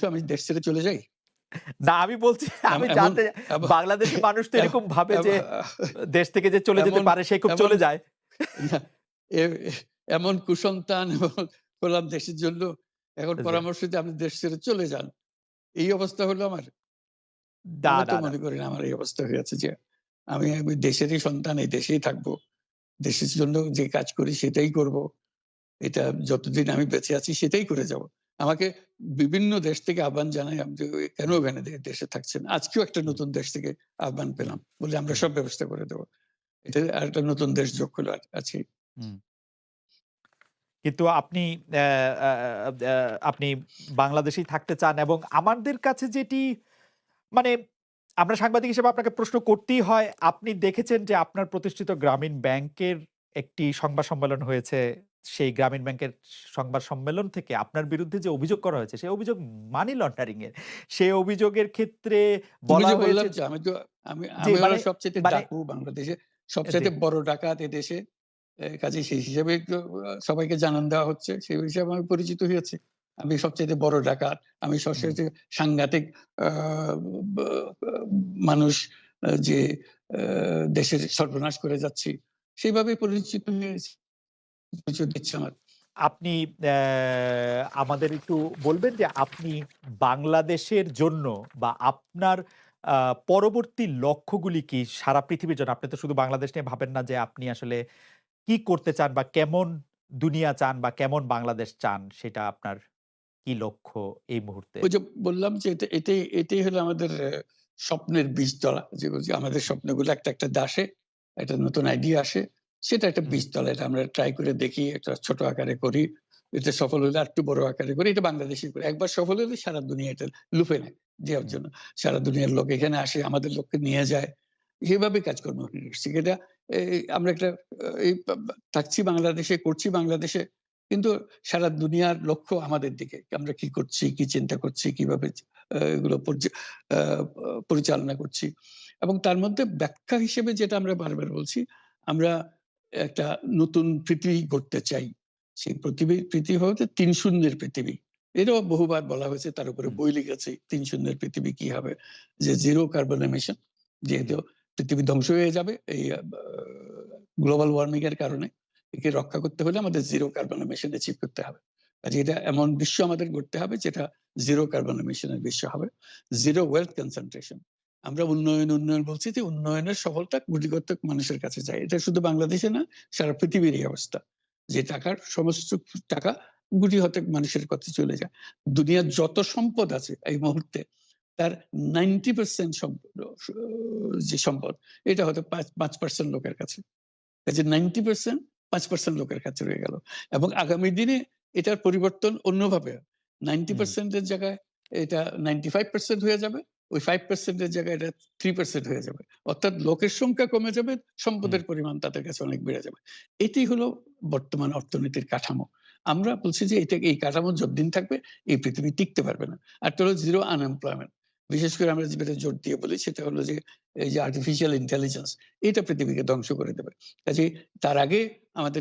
বলছো আমি দেশ ছেড়ে চলে যাই? না আমি বলছি এম আমি এমন জানতে এম বাংলাদেশের মানুষ তো এম এরকম ভাবে এম যে দেশ থেকে যে চলে যেতে এমন পারে সে খুব এমন চলে যায়। না এ এমন কুসন্তান এবং হলাম দেশের জন্য এখন জি। পরামর্শ দিয়ে আপনি দেশ ছেড়ে চলে যান। এই অবস্থা হলো আমার? না, আমি তো না, না। মনে করি না আমার এই অবস্থা হয়েছে যে আমি দেশেরই সন্তান, এই দেশেই থাকবো। দেশের জন্য যে কাজ করি সেটাই করব। এটা যতদিন আমি বেঁচে আছি সেটাই করে যাব। আমাকে বিভিন্ন দেশ থেকে আহ্বান জানায় আমি যে কেন হুম, ওখানে দেশে থাকছেন? আজকেও একটা হুম, নতুন দেশ থেকে আহ্বান হুম, পেলাম। বললে আমরা হুম, সব ব্যবস্থা করে দেব। এটা আরেকটা নতুন দেশ যোগ হলো আজকে। হুম। কিন্তু আপনি অ্যা আ আ আপনি বাংলাদেশেই থাকতে চান এবং আমাদের কাছে যেটি মানে আমরা সাংবাদিক হিসেবে আপনাকে প্রশ্ন করতেই হয়। আপনি দেখেছেন যে আপনার প্রতিষ্ঠিত গ্রামীণ ব্যাংকের একটি সংবাদ সম্মেলন হয়েছে। সেই গ্রামীণ ব্যাংকের সংবাদ সম্মেলন থেকে আপনার বিরুদ্ধে যে অভিযোগ করা হয়েছে, সেই অভিযোগ মানি লন্ডারিং এর। সেই অভিযোগের ক্ষেত্রে ওই বলা যে বললাম হয়েছে যে আমি জি আমি হলো মানে সবচাইতে মানে ডাকু বাংলাদেশে। জি। সবচাইতে বড় ডাকাত এদেশে। কাজেই সেই হিসেবে একটু সবাইকে জানান দেওয়া হচ্ছে। সেই হিসাবে আমি পরিচিত হয়েছি। আমি সবচাইতে বড় ডাকাত। আমি হুম। সবচাইতে সাংঘাতিক আ ব আ মানুষ যে দেশের সর্বনাশ করে যাচ্ছি। সেইভাবেই পরিচিত হয়েছি। পরিচয় দিচ্ছে আমার। আপনি অ্যা আমাদের একটু বলবেন যে আপনি বাংলাদেশের জন্য বা আপনার আ পরবর্তী লক্ষ্যগুলি কি সারা পৃথিবীর জন্য? আপনি তো শুধু বাংলাদেশ নিয়ে ভাবেন না যে আপনি আসলে কি করতে চান বা কেমন দুনিয়া চান বা কেমন বাংলাদেশ চান সেটা আপনার কি লক্ষ্য এই মুহূর্তে? ওই যে বললাম যে এটাই হলো আমাদের স্বপ্নের বীজতলা। যে আমাদের হুম, স্বপ্নগুলো একটা আসে, একটা নতুন আইডিয়া আসে। সেটা একটা হুম, বীজতলা। এটা আমরা ট্রাই করে দেখি, একটা ছোট আকারে করি। এটা সফল হলে আরেকটু বড় আকারে করি। এটা বাংলাদেশেই করি। একবার সফল হলে সারা দুনিয়া এটা লুফে নেয় দেওয়ার হুম, জন্য। সারা দুনিয়ার লোক এখানে আসে, আমাদের লোককে নিয়ে যায়। এভাবে কাজকর্ম করছি। এটা আমরা একটা এই থাকছি বাংলাদেশে, করছি বাংলাদেশে। কিন্তু সারা দুনিয়ার লক্ষ্য আমাদের দিকে। আমরা কি করছি, কি চিন্তা করছি, কিভাবে এগুলো আ পরিচালনা করছি। এবং তার মধ্যে ব্যাখ্যা হিসেবে যেটা আমরা বারবার বলছি, আমরা একটা নতুন পৃথিবী গড়তে চাই। সেই পৃথিবী হতে ৩ শূন্যের পৃথিবী। এটাও বহুবার বলা হয়েছে, তার উপরে হুম, বই লিখেছি। ৩ শূন্যের পৃথিবী কি হবে? যে জিরো কার্বন এমিশন হুম, যেহেতু পৃথিবী ধ্বংস হয়ে যাবে এই গ্লোবাল ওয়ার্মিং এর কারণে। একে রক্ষা করতে হলে আমাদের জিরো কার্বন এমিশন অ্যাচিভ করতে হবে। কাজে এটা এমন বিশ্ব আমাদের গড়তে হবে যেটা জিরো কার্বন এমিশন এর বিশ্ব হবে। Zero wealth concentration. আমরা উন্নয়ন বলছি যে উন্নয়নের সফলতা গুটিকত মানুষের কাছে যায়। এটা শুধু বাংলাদেশে না, সারা পৃথিবীরই অবস্থা। যে টাকার সমস্ত টাকা গুটি হতেক মানুষের কাছে চলে যায়। দুনিয়ার যত সম্পদ আছে এই মুহূর্তে তার 90% যে সম্পদ এটা হয়তো ৫% লোকের কাছে। কাজে 90% ৫% লোকের কাছে রয়ে গেল। এবং আগামী দিনে এটার পরিবর্তন অন্যভাবে। হুম, 90% এর জায়গায় এটা 95% হয়ে যাবে। ওই 5% এর জায়গায় এটা 3% হয়ে যাবে। অর্থাৎ লোকের সংখ্যা কমে যাবে, হুম। সম্পদের পরিমাণ তাদের কাছে অনেক বেড়ে যাবে। এটি হলো বর্তমান অর্থনীতির কাঠামো। আমরা বলছি যে এই কাঠামো যতদিন থাকবে এই পৃথিবী টিকতে পারবে না। আরেকটা হলো জিরো আনএমপ্লয়মেন্ট। বিশেষ করে আমরা যেটা জোর দিয়ে বলি সেটা হলো যে এই যে আর্টিফিশিয়াল ইন্টেলিজেন্স এটা পৃথিবীকে ধ্বংস করে দেবে। কাজেই তার আগে আমাদের